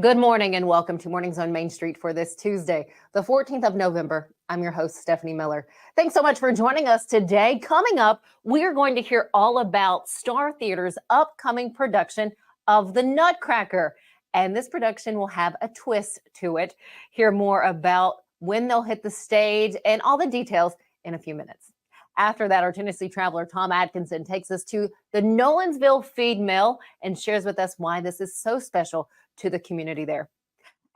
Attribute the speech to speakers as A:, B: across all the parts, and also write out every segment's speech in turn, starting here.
A: Good morning and welcome to Mornings on Main Street for this Tuesday, the 14th of November. I'm your host, Stefanie Miller. Thanks so much for joining us today. Coming up, we are going to hear all about STAAR Theatre's upcoming production of The Nutcracker. And this production will have a twist to it. Hear more about when they'll hit the stage and all the details in a few minutes. After that, our Tennessee traveler, Tom Adkinson, takes us to the Nolensville feed mill and shares with us why this is so special to the community there.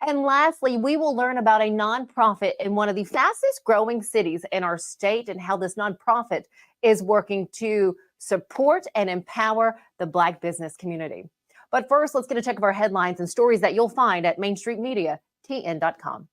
A: And lastly, we will learn about a nonprofit in one of the fastest growing cities in our state and how this nonprofit is working to support and empower the Black business community. But first, let's get a check of our headlines and stories that you'll find at mainstreetmediatn.com.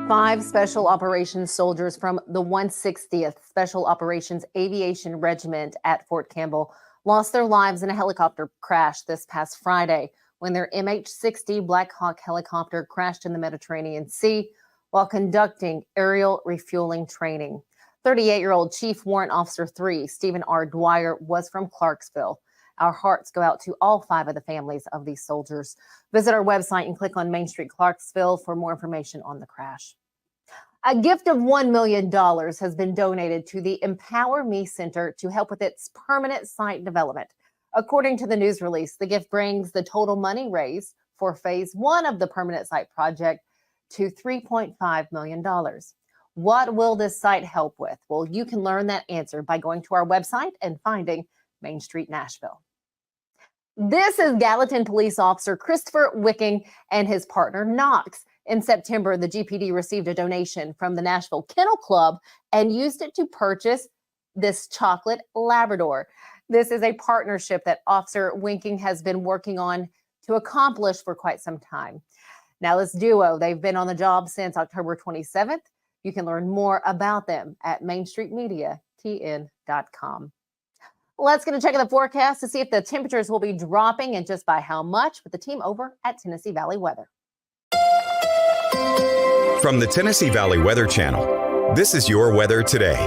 A: 5 Special Operations soldiers from the 160th Special Operations Aviation Regiment at Fort Campbell lost their lives in a helicopter crash this past Friday when their MH-60 Black Hawk helicopter crashed in the Mediterranean Sea while conducting aerial refueling training. 38-year-old Chief Warrant Officer 3, Stephen R. Dwyer, was from Clarksville. Our hearts go out to all 5 of the families of these soldiers. Visit our website and click on Main Street Clarksville for more information on the crash. A gift of $1 million has been donated to the Empower Me Center to help with its permanent site development. According to the news release, the gift brings the total money raised for phase 1 of the permanent site project to $3.5 million. What will this site help with? Well, you can learn that answer by going to our website and finding Main Street Nashville. This is Gallatin Police Officer Christopher Wicking and his partner Knox. In September, the GPD received a donation from the Nashville Kennel Club and used it to purchase this chocolate Labrador. This is a partnership that Officer Wicking has been working on to accomplish for quite some time. Now, this duo, they've been on the job since October 27th. You can learn more about them at mainstreetmediatn.com. Let's get a check of the forecast to see if the temperatures will be dropping and just by how much with the team over at Tennessee Valley Weather.
B: From the Tennessee Valley Weather Channel, this is your weather today.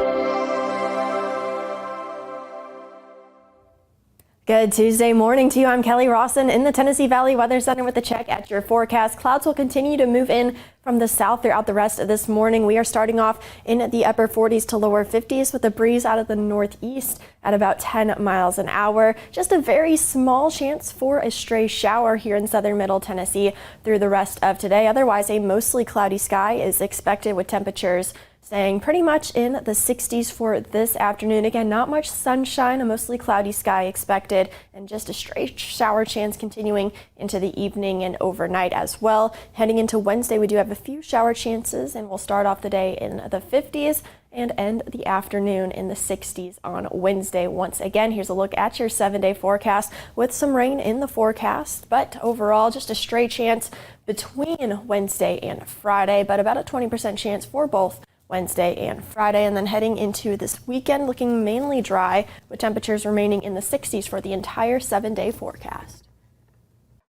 C: Good Tuesday morning to you. I'm Kelly Rawson in the Tennessee Valley Weather Center with a check at your forecast. Clouds will continue to move in from the south throughout the rest of this morning. We are starting off in the upper 40s to lower 50s with a breeze out of the northeast at about 10 miles an hour. Just a very small chance for a stray shower here in southern middle Tennessee through the rest of today. Otherwise, a mostly cloudy sky is expected with temperatures staying pretty much in the 60s for this afternoon. Again, not much sunshine, a mostly cloudy sky expected, and just a stray shower chance continuing into the evening and overnight as well. Heading into Wednesday, we do have a few shower chances, and we'll start off the day in the 50s and end the afternoon in the 60s on Wednesday. Once again, here's a look at your 7-day forecast with some rain in the forecast, but overall just a stray chance between Wednesday and Friday, but about a 20% chance for both Wednesday and Friday. And then heading into this weekend, looking mainly dry with temperatures remaining in the 60s for the entire 7-day forecast.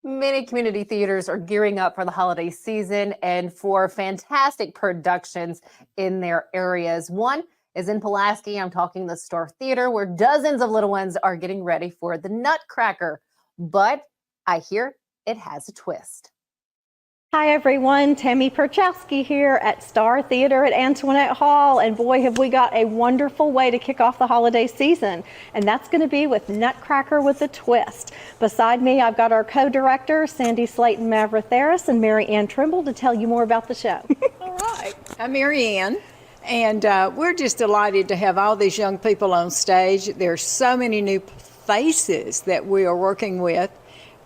A: Many community theaters are gearing up for the holiday season and for fantastic productions in their areas. One is in Pulaski. I'm talking the STAAR Theatre, where dozens of little ones are getting ready for the Nutcracker. But I hear it has a twist.
D: Hi everyone, Tammy Pulaski here at STAAR Theatre at Antoinette Hall, and boy have we got a wonderful way to kick off the holiday season, and that's going to be with Nutcracker with a Twist. Beside me I've got our co-director Sandy Slayton Mavratheris and Mary Ann Trimble to tell you more about the show.
E: All right, I'm Mary Ann, and we're just delighted to have all these young people on stage. There's so many new faces that we are working with.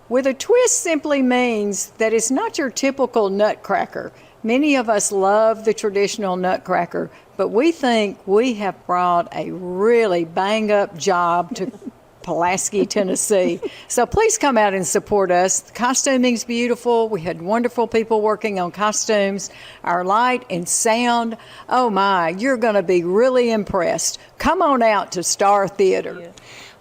E: With a twist simply means that it's not your typical Nutcracker. Many of us love the traditional Nutcracker, but we think we have brought a really bang-up job to Pulaski, Tennessee. So please come out and support us. The costuming's beautiful. We had wonderful people working on costumes. Our light and sound, oh my, you're going to be really impressed. Come on out to STAAR Theatre.
F: Yeah.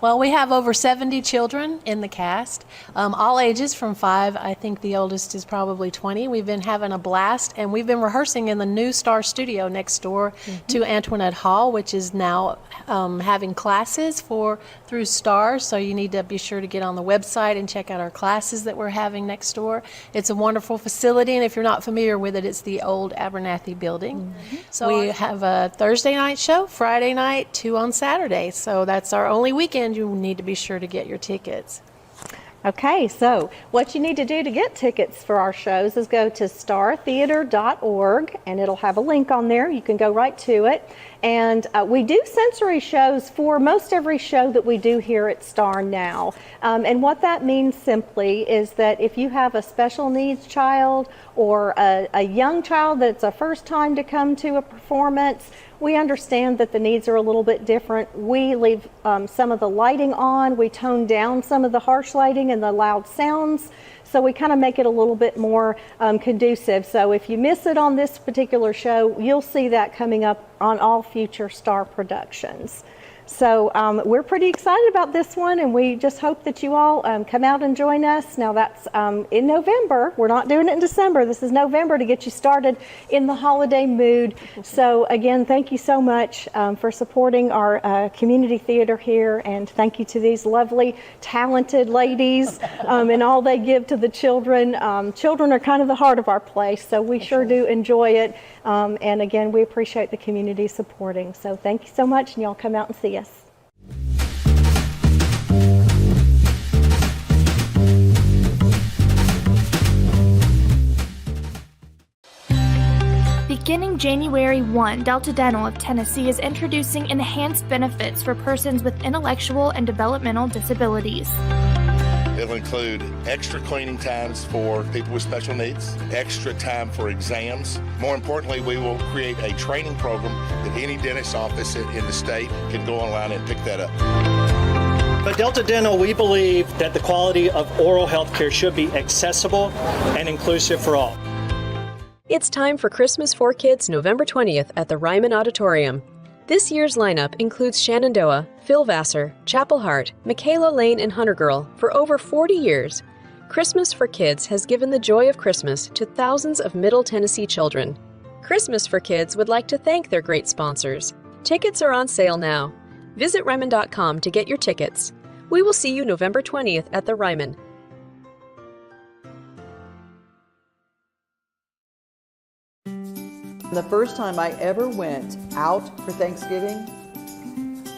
F: Well, we have over 70 children in the cast, all ages from 5. I think the oldest is probably 20. We've been having a blast, and we've been rehearsing in the new STAAR studio next door to Antoinette Hall, which is now having classes through STAAR. So you need to be sure to get on the website and check out our classes that we're having next door. It's a wonderful facility, and if you're not familiar with it, it's the old Abernathy building. So we have a Thursday night show, Friday night, 2 on Saturday. So that's our only weekend. You need to be sure to get your tickets.
D: Okay, so what you need to do to get tickets for our shows is go to staartheatre.org, and it'll have a link on there. You can go right to it. And we do sensory shows for most every show that we do here at STAAR now. And what that means simply is that if you have a special needs child or a young child that's a first time to come to a performance, we understand that the needs are a little bit different. We leave some of the lighting on, we tone down some of the harsh lighting and the loud sounds, so we kind of make it a little bit more conducive. So if you miss it on this particular show, you'll see that coming up on all future STAAR productions. So we're pretty excited about this one, and we just hope that you all come out and join us. Now that's in November. We're not doing it in December. This is November to get you started in the holiday mood. So again, thank you so much for supporting our community theater here, and thank you to these lovely, talented ladies and all they give to the children. Children are kind of the heart of our place, so we sure do enjoy it. And again, we appreciate the community supporting. So thank you so much, and y'all come out and see us.
G: Beginning January 1, Delta Dental of Tennessee is introducing enhanced benefits for persons with intellectual and developmental disabilities.
H: It'll include extra cleaning times for people with special needs, extra time for exams. More importantly, we will create a training program that any dentist office in the state can go online and pick that up.
I: At Delta Dental, we believe that the quality of oral health care should be accessible and inclusive for all.
J: It's time for Christmas for Kids November 20th at the Ryman Auditorium. This year's lineup includes Shenandoah, Phil Vassar, Chapel Hart, Michaela Lane, and Hunter Girl for over 40 years. Christmas for Kids has given the joy of Christmas to thousands of Middle Tennessee children. Christmas for Kids would like to thank their great sponsors. Tickets are on sale now. Visit Ryman.com to get your tickets. We will see you November 20th at the Ryman.
K: The first time I ever went out for Thanksgiving,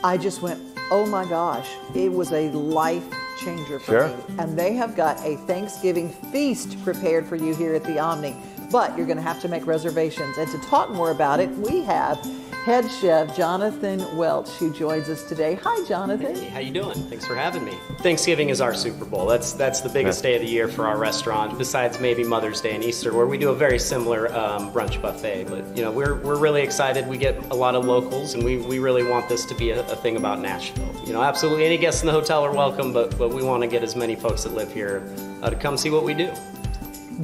K: I just went, oh my gosh, it was a life changer for me. And they have got a Thanksgiving feast prepared for you here at the Omni. But you're going to have to make reservations. And to talk more about it, we have head chef Jonathan Welch, who joins us today. Hi, Jonathan.
L: Hey, how you doing? Thanks for having me. Thanksgiving is our Super Bowl. That's the biggest day of the year for our restaurant, besides maybe Mother's Day and Easter, where we do a very similar brunch buffet. But you know, we're really excited. We get a lot of locals, and we really want this to be a thing about Nashville. You know, absolutely any guests in the hotel are welcome, but we want to get as many folks that live here to come see what we do.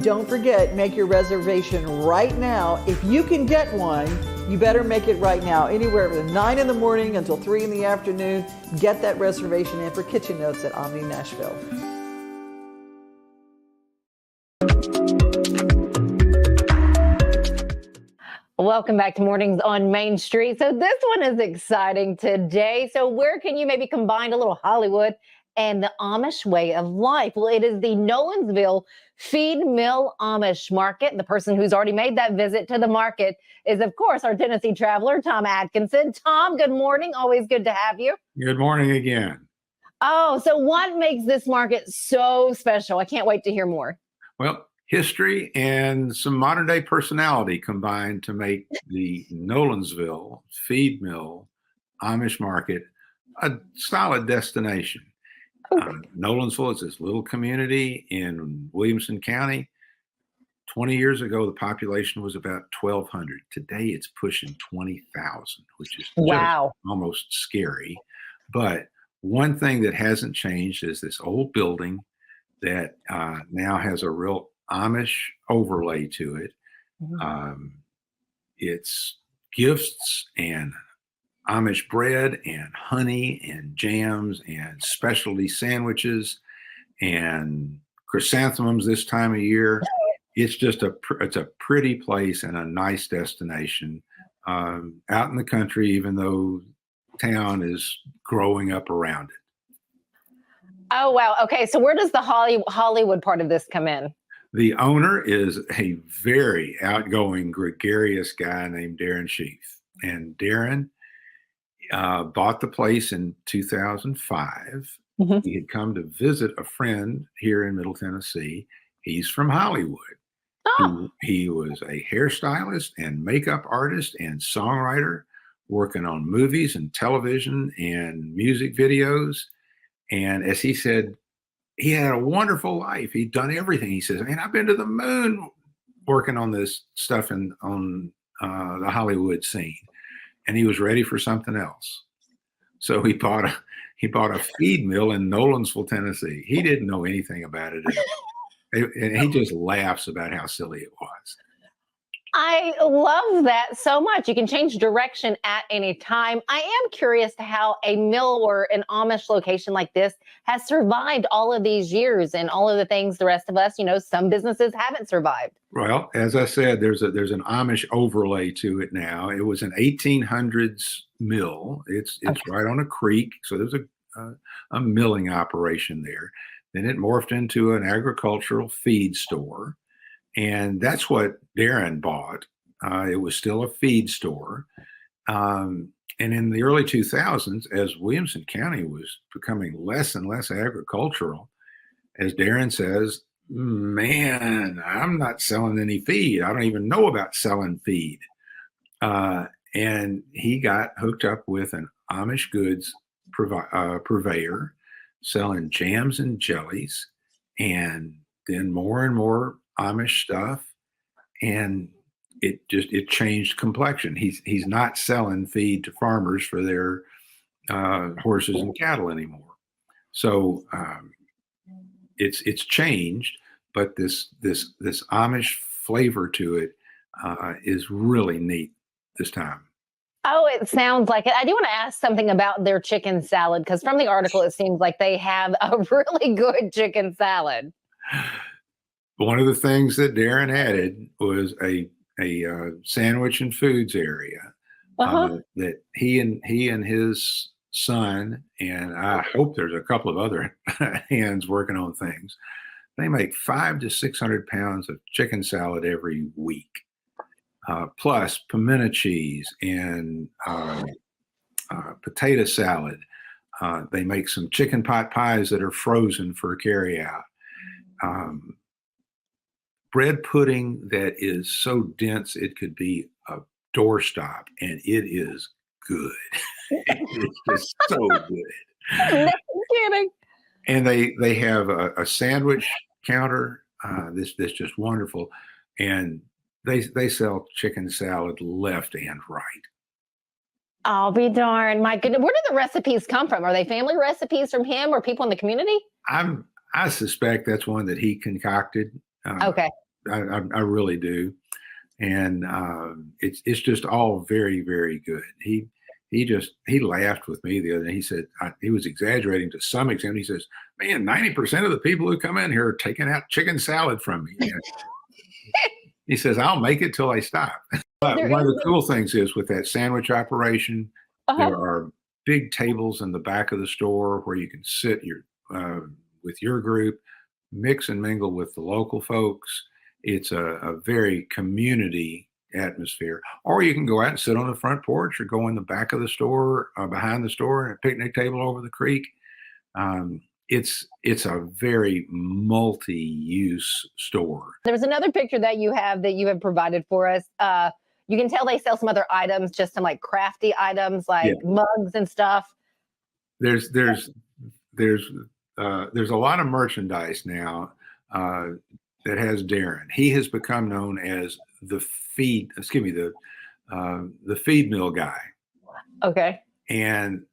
K: Don't forget, make your reservation right now. If you can get one, you better make it right now. Anywhere from 9 in the morning until 3 in the afternoon, get that reservation in for Kitchen Notes at Omni Nashville.
A: Welcome back to Mornings on Main Street. So this one is exciting today. So where can you maybe combine a little Hollywood and the Amish way of life? Well, it is the Nolensville Feed Mill Amish Market. The person who's already made that visit to the market is, of course, our Tennessee traveler, Tom Adkinson. Tom, good morning. Always good to have you.
M: Good morning again.
A: Oh, so what makes this market so special? I can't wait to hear more.
M: Well, history and some modern day personality combined to make the Nolensville Feed Mill Amish Market a solid destination. Nolensville is this little community in Williamson County. 20 years ago, the population was about 1,200. Today, it's pushing 20,000, which is
A: wow,
M: almost scary. But one thing that hasn't changed is this old building that now has a real Amish overlay to it. It's gifts and Amish bread and honey and jams and specialty sandwiches and chrysanthemums this time of year. It's just it's a pretty place and a nice destination out in the country, even though town is growing up around it.
A: Oh, wow. Okay. So where does the Hollywood part of this come in?
M: The owner is a very outgoing, gregarious guy named Darren Sheaf. And Darren bought the place in 2005.
A: Mm-hmm.
M: He had come to visit a friend here in Middle Tennessee. He's from Hollywood.
A: Oh.
M: He was a hairstylist and makeup artist and songwriter, working on movies and television and music videos. And as he said, he had a wonderful life. He'd done everything. He says, man, I've been to the moon working on this stuff on the Hollywood scene. And he was ready for something else. So he bought a feed mill in Nolensville, Tennessee. He didn't know anything about it. And he just laughs about how silly it was.
A: I love that so much. You can change direction at any time. I am curious to how a mill or an Amish location like this has survived all of these years and all of the things the rest of us, some businesses haven't survived.
M: Well, as I said, there's an Amish overlay to it now. It was an 1800s mill. It's
A: Okay.
M: right on a creek, so there's a milling operation there. Then it morphed into an agricultural feed store. And that's what Darren bought. It was still a feed store. And in the early 2000s, as Williamson County was becoming less and less agricultural, as Darren says, man, I'm not selling any feed. I don't even know about selling feed. And he got hooked up with an Amish goods purveyor selling jams and jellies, and then more and more Amish stuff, and it changed complexion. He's not selling feed to farmers for their horses and cattle anymore. So it's changed, but this Amish flavor to it is really neat this time.
A: Oh, it sounds like it. I do want to ask something about their chicken salad, because from the article, it seems like they have a really good chicken salad.
M: One of the things that Darren added was a sandwich and foods area that he and his son, and I hope there's a couple of other hands working on things. They make 500 to 600 pounds of chicken salad every week, plus pimento cheese and potato salad. They make some chicken pot pies that are frozen for carry out. Bread pudding that is so dense it could be a doorstop, and it is good. It's just so good.
A: No kidding.
M: And they have a sandwich counter that's just wonderful, and they sell chicken salad left and right.
A: I'll be darned. My goodness. Where do the recipes come from? Are they family recipes from him or people in the community?
M: I suspect that's one that he concocted.
A: Okay.
M: I really do, and it's just all very, very good. He laughed with me the other day. He said he was exaggerating to some extent. He says, "Man, 90% of the people who come in here are taking out chicken salad from me." He says, "I'll make it till I stop." But one of the cool things is with that sandwich operation, there are big tables in the back of the store where you can sit with your group, mix and mingle with the local folks. It's a very community atmosphere. Or you can go out and sit on the front porch, or go in the back of the store, behind the store, and a picnic table over the creek. It's a very multi-use store.
A: There's another picture that you have provided for us. You can tell they sell some other items, just some like crafty items like mugs and stuff.
M: There's a lot of merchandise now that has Darren. He has become known as the feed mill guy.
A: Okay.
M: And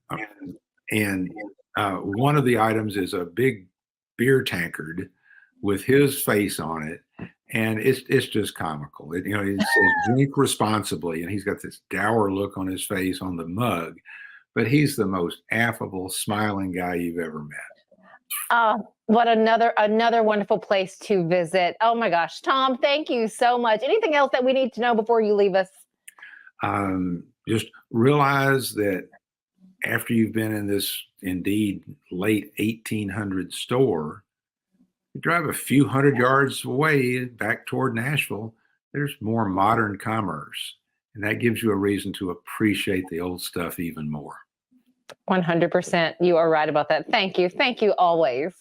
M: one of the items is a big beer tankard with his face on it, And it's just comical. It says drink responsibly, and he's got this dour look on his face on the mug, but he's the most affable, smiling guy you've ever met.
A: What another wonderful place to visit. Oh my gosh, Tom, thank you so much. Anything else that we need to know before you leave us?
M: Just realize that after you've been in this indeed late 1800 store, you drive a few hundred yards away back toward Nashville, there's more modern commerce. And that gives you a reason to appreciate the old stuff even more.
A: 100%. You are right about that. Thank you. Thank you always.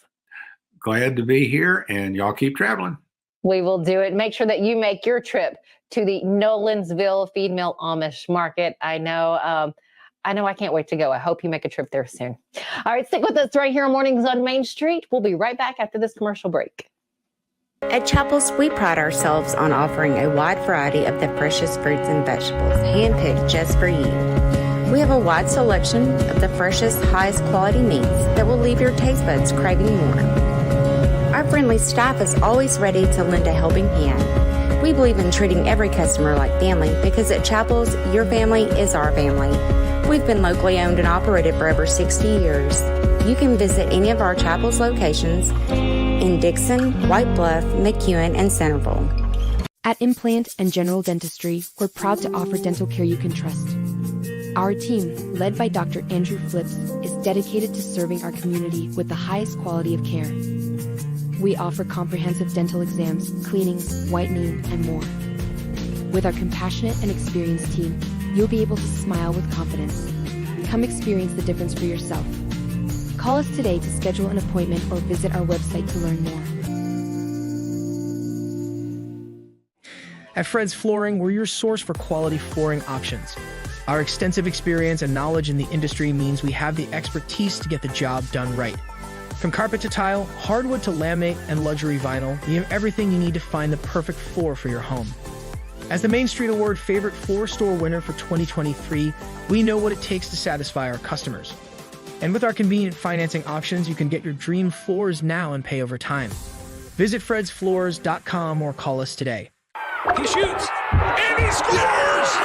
M: Glad to be here, and y'all keep traveling.
A: We will do it. Make sure that you make your trip to the Nolensville Feed Mill Amish Market. I know I can't wait to go. I hope you make a trip there soon. All right, stick with us right here on Mornings on Main Street. We'll be right back after this commercial break.
N: At Chapel's, we pride ourselves on offering a wide variety of the freshest fruits and vegetables, handpicked just for you. We have a wide selection of the freshest, highest quality meats that will leave your taste buds craving more. Our friendly staff is always ready to lend a helping hand. We believe in treating every customer like family because at Chapel's, your family is our family. We've been locally owned and operated for over 60 years. You can visit any of our Chapel's locations in Dixon, White Bluff, McEwen, and Centerville.
O: At Implant and General Dentistry, we're proud to offer dental care you can trust. Our team, led by Dr. Andrew Flips, is dedicated to serving our community with the highest quality of care. We offer comprehensive dental exams, cleanings, whitening, and more. With our compassionate and experienced team, you'll be able to smile with confidence. Come experience the difference for yourself. Call us today to schedule an appointment or visit our website to learn more.
P: At Fred's Flooring, we're your source for quality flooring options. Our extensive experience and knowledge in the industry means we have the expertise to get the job done right. From carpet to tile, hardwood to laminate, and luxury vinyl, we have everything you need to find the perfect floor for your home. As the Main Street Award Favorite Floor Store winner for 2023, we know what it takes to satisfy our customers. And with our convenient financing options, you can get your dream floors now and pay over time. Visit fredsfloors.com or call us today.
Q: He shoots, and he scores!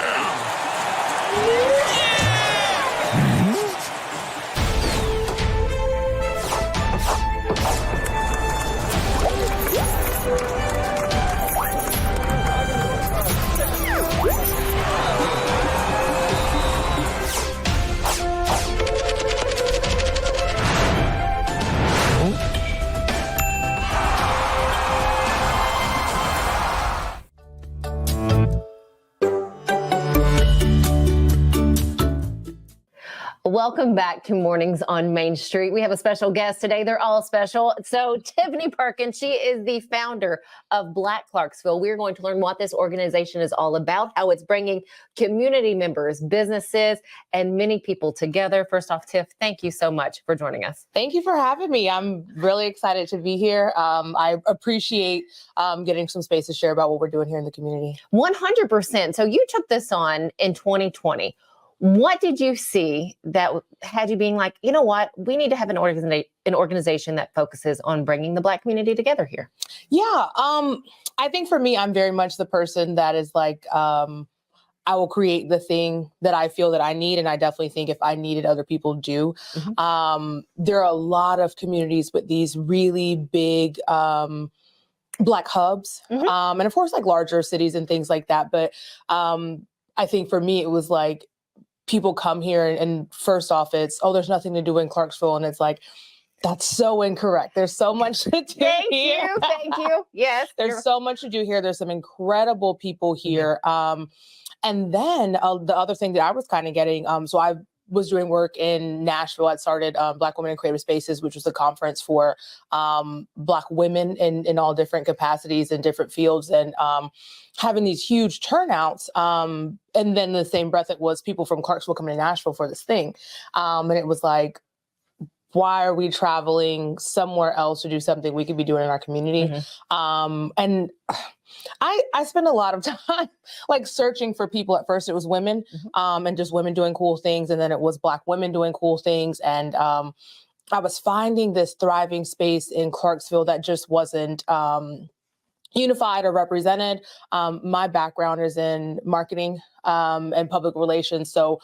A: Welcome back to Mornings on Main Street. We have a special guest today. They're all special. So Tiffany Perkins, she is the founder of Black Clarksville. We're going to learn what this organization is all about, how it's bringing community members, businesses, and many people together. First off, Tiff, thank you so much for joining us.
R: Thank you for having me. I'm really excited to be here. I appreciate getting some space to share about what we're doing here in the community.
A: 100%. So you took this on in 2020. What did you see that had you being like, you know what, we need to have an organization that focuses on bringing the Black community together here?
R: Yeah, I think for me, I'm very much the person that is like, I will create the thing that I feel that I need. And I definitely think if I needed, other people do. Mm-hmm. There are a lot of communities with these really big Black hubs. Mm-hmm. And of course, like larger cities and things like that. But I think for me, it was like, people come here and first off, it's, oh, there's nothing to do in Clarksville. And it's like, that's so incorrect. There's so much to do here.
A: Thank you. Yes.
R: There's so much to do here. There's some incredible people here. And then the other thing that I was kind of getting, so I was doing work in Nashville. I'd started Black Women in Creative Spaces, which was a conference for Black women in all different capacities and different fields, and having these huge turnouts. And then the same breath, it was people from Clarksville coming to Nashville for this thing. And it was like, why are we traveling somewhere else to do something we could be doing in our community? Mm-hmm. And I spent a lot of time like searching for people. At first it was women, mm-hmm. And just women doing cool things. And then it was Black women doing cool things. And I was finding this thriving space in Clarksville that just wasn't unified or represented. My background is in marketing and public relations. So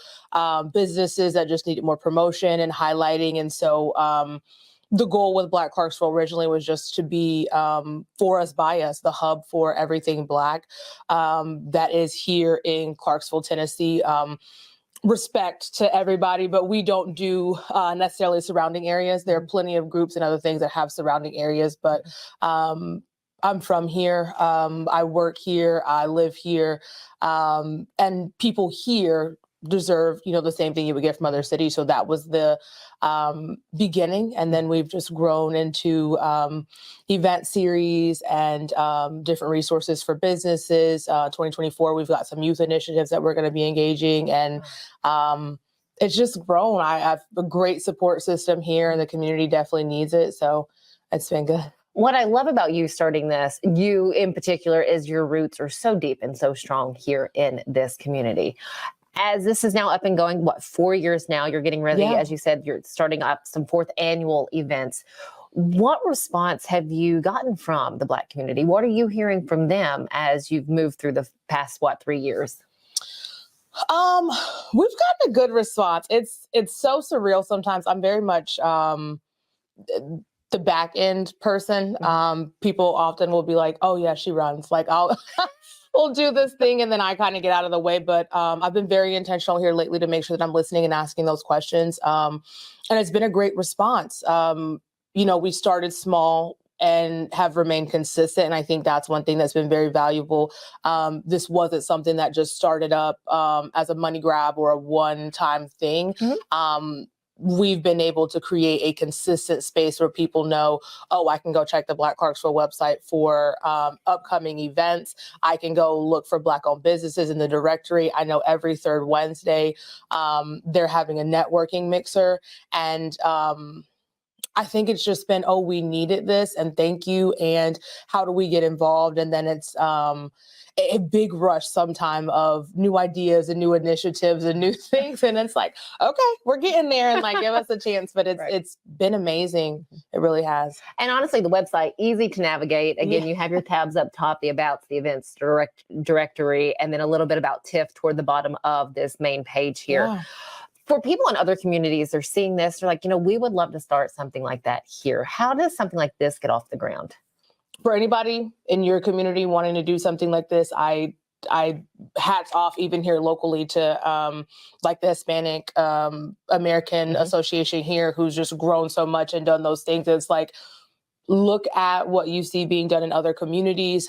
R: businesses that just needed more promotion and highlighting. And so the goal with Black Clarksville originally was just to be for us, by us, the hub for everything Black that is here in Clarksville, Tennessee. Respect to everybody, but we don't do necessarily surrounding areas. There are plenty of groups and other things that have surrounding areas, but I'm from here. I work here. I live here. And people here deserve, the same thing you would get from other cities. So that was the beginning. And then we've just grown into event series and different resources for businesses. 2024, we've got some youth initiatives that we're going to be engaging. And it's just grown. I have a great support system here, and the community definitely needs it. So it's been good.
A: What I love about you starting this, you in particular, is your roots are so deep and so strong here in this community. As this is now up and going, 4 years now, you're getting ready, as you said, you're starting up some 4th annual events. What response have you gotten from the Black community? What are you hearing from them as you've moved through the past, 3 years?
R: We've gotten a good response. It's so surreal sometimes. I'm very much the back end person. People often will be like, oh yeah, she runs. Like we'll do this thing and then I kind of get out of the way. But I've been very intentional here lately to make sure that I'm listening and asking those questions. And it's been a great response. We started small and have remained consistent. And I think that's one thing that's been very valuable. This wasn't something that just started up as a money grab or a one-time thing. We've been able to create a consistent space where people know, oh, I can go check the Black Clarksville website for upcoming events. I can go look for Black-owned businesses in the directory. I know every 3rd Wednesday they're having a networking mixer. And I think it's just been, oh, we needed this and thank you. And how do we get involved? And then it's a big rush sometime of new ideas and new initiatives and new things. And it's like, okay, we're getting there, and give us a chance. But it's been amazing. It really has.
A: And honestly, the website, easy to navigate. Again, you have your tabs up top, the About, the Events directory, and then a little bit about TIFF toward the bottom of this main page here. Yeah. For people in other communities, they're seeing this, they're like, we would love to start something like that here. How does something like this get off the ground?
R: For anybody in your community wanting to do something like this, I hats off even here locally to the Hispanic American Association here, who's just grown so much and done those things. It's like, look at what you see being done in other communities.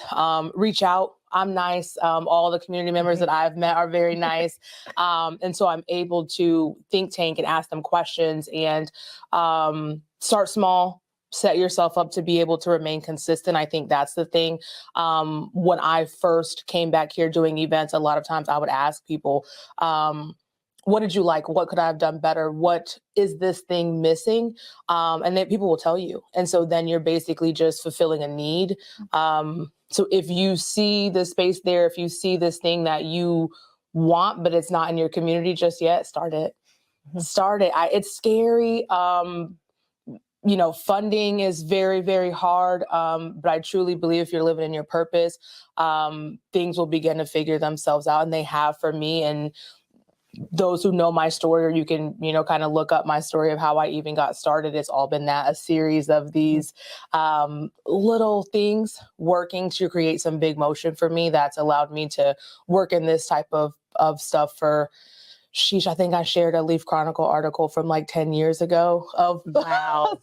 R: Reach out. I'm nice. All the community members that I've met are very nice. And so I'm able to think tank and ask them questions and start small. Set yourself up to be able to remain consistent. I think that's the thing. When I first came back here doing events, a lot of times I would ask people, what did you like? What could I have done better? What is this thing missing? And then people will tell you. And so then you're basically just fulfilling a need. So if you see the space there, if you see this thing that you want, but it's not in your community just yet, start it. Start it. It's scary. Funding is very, very hard. But I truly believe if you're living in your purpose, things will begin to figure themselves out. And they have for me. And those who know my story, or you can, kind of look up my story of how I even got started. It's all been a series of these little things working to create some big motion for me that's allowed me to work in this type of stuff for I think I shared a Leaf Chronicle article from 10 years ago of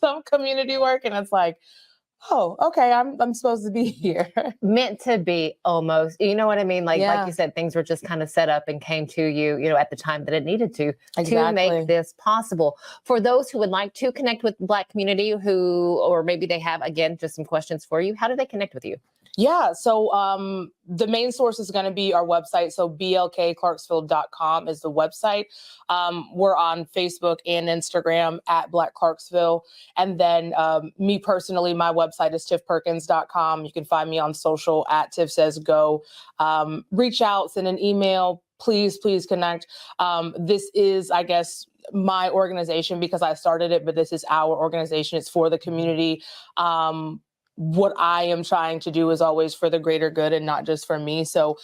R: some community work. And it's like, oh, okay, I'm supposed to be here.
A: Meant to be almost, you know what I mean? Like you said, things were just kind of set up and came to you, at the time that it needed to make this possible. For those who would like to connect with the Black community or maybe they have, again, just some questions for you, how do they connect with you?
R: Yeah, so the main source is going to be our website. So blkclarksville.com is the website. We're on Facebook and Instagram at Black Clarksville. And then me personally, my website is tiffperkins.com. You can find me on social at Tiff Says Go. Reach out, send an email. Please connect. This is, I guess, my organization because I started it, but this is our organization. It's for the community. what I am trying to do is always for the greater good and not just for me. So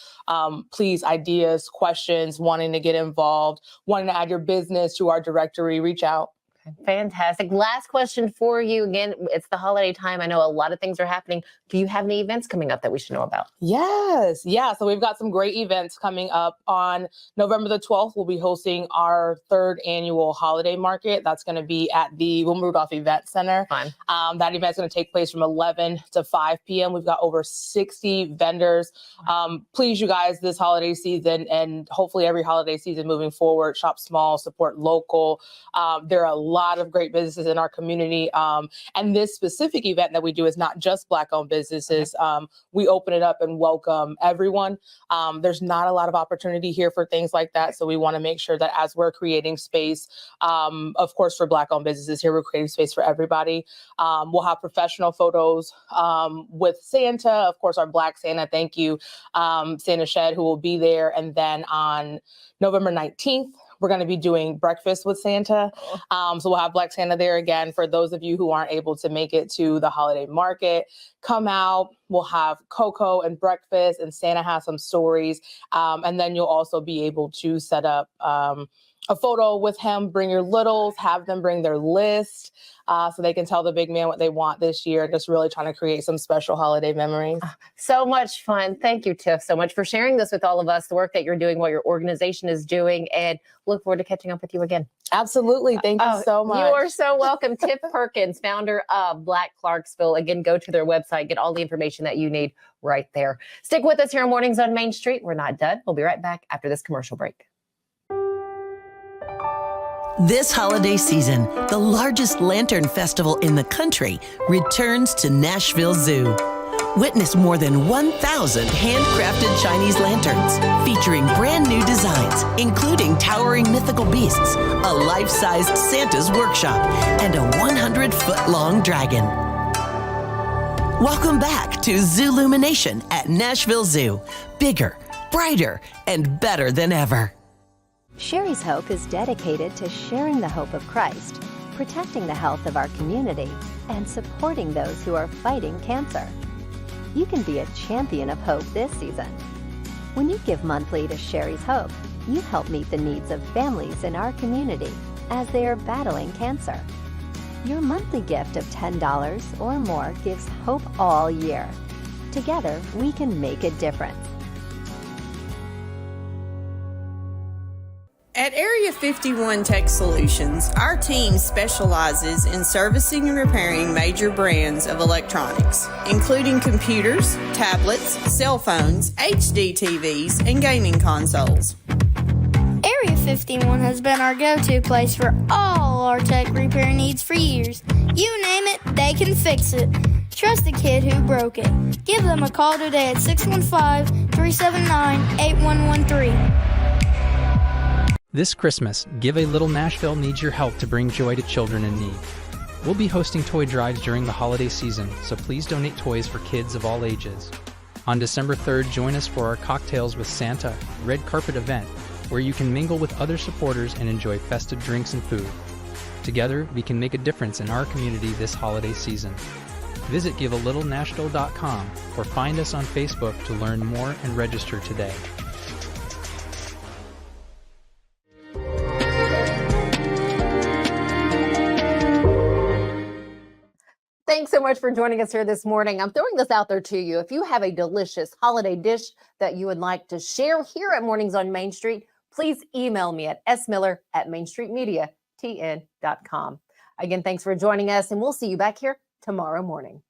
R: please, ideas, questions, wanting to get involved, wanting to add your business to our directory, reach out.
A: Fantastic. Last question for you. Again, it's the holiday time. I know a lot of things are happening. Do you have any events coming up that we should know about?
R: Yes. Yeah. So we've got some great events coming up. On November the 12th, we'll be hosting our 3rd annual holiday market. That's going to be at the Wilma Rudolph Event Center.
A: Fun.
R: That event's going to take place from 11 to 5 p.m. We've got over 60 vendors. Please, you guys, this holiday season and hopefully every holiday season moving forward, shop small, support local. There are a lot of great businesses in our community. And this specific event that we do is not just Black-owned businesses. We open it up and welcome everyone. There's not a lot of opportunity here for things like that. So we want to make sure that as we're creating space, of course, for Black-owned businesses here, we're creating space for everybody. We'll have professional photos with Santa, of course, our Black Santa, thank you, Santa Shed, who will be there. And then on November 19th, we're going to be doing breakfast with Santa. So we'll have Black Santa there again. For those of you who aren't able to make it to the holiday market, come out. We'll have cocoa and breakfast, and Santa has some stories. And then you'll also be able to set up a photo with him, bring your littles, have them bring their list so they can tell the big man what they want this year. Just really trying to create some special holiday memories.
A: So much fun. Thank you, Tiff, so much for sharing this with all of us, the work that you're doing, what your organization is doing, and look forward to catching up with you again.
R: Absolutely. Thank you so much.
A: You are so welcome. Tiff Perkins, founder of Black Clarksville. Again, go to their website, get all the information that you need right there. Stick with us here on Mornings on Main Street. We're not done. We'll be right back after this commercial break.
S: This holiday season, the largest lantern festival in the country returns to Nashville Zoo. Witness more than 1,000 handcrafted Chinese lanterns featuring brand new designs, including towering mythical beasts, a life-sized Santa's workshop, and a 100-foot-long dragon. Welcome back to Zoolumination at Nashville Zoo. Bigger, brighter, and better than ever.
T: Sherry's Hope is dedicated to sharing the hope of Christ, protecting the health of our community, and supporting those who are fighting cancer. You can be a champion of hope this season. When you give monthly to Sherry's Hope, you help meet the needs of families in our community as they are battling cancer. Your monthly gift of $10 or more gives hope all year. Together, we can make a difference.
U: At Area 51 Tech Solutions, our team specializes in servicing and repairing major brands of electronics, including computers, tablets, cell phones, HD TVs, and gaming consoles.
V: Area 51 has been our go-to place for all our tech repair needs for years. You name it, they can fix it. Trust the kid who broke it. Give them a call today at 615-379-8113.
W: This Christmas, Give a Little Nashville needs your help to bring joy to children in need. We'll be hosting toy drives during the holiday season, so please donate toys for kids of all ages. On December 3rd, join us for our Cocktails with Santa red carpet event, where you can mingle with other supporters and enjoy festive drinks and food. Together, we can make a difference in our community this holiday season. Visit givealittle.nashville.com or find us on Facebook to learn more and register today.
A: Thanks so much for joining us here this morning. I'm throwing this out there to you. If you have a delicious holiday dish that you would like to share here at Mornings on Main Street, please email me at smiller@mainstreetmediatn.com. Again, thanks for joining us, and we'll see you back here tomorrow morning.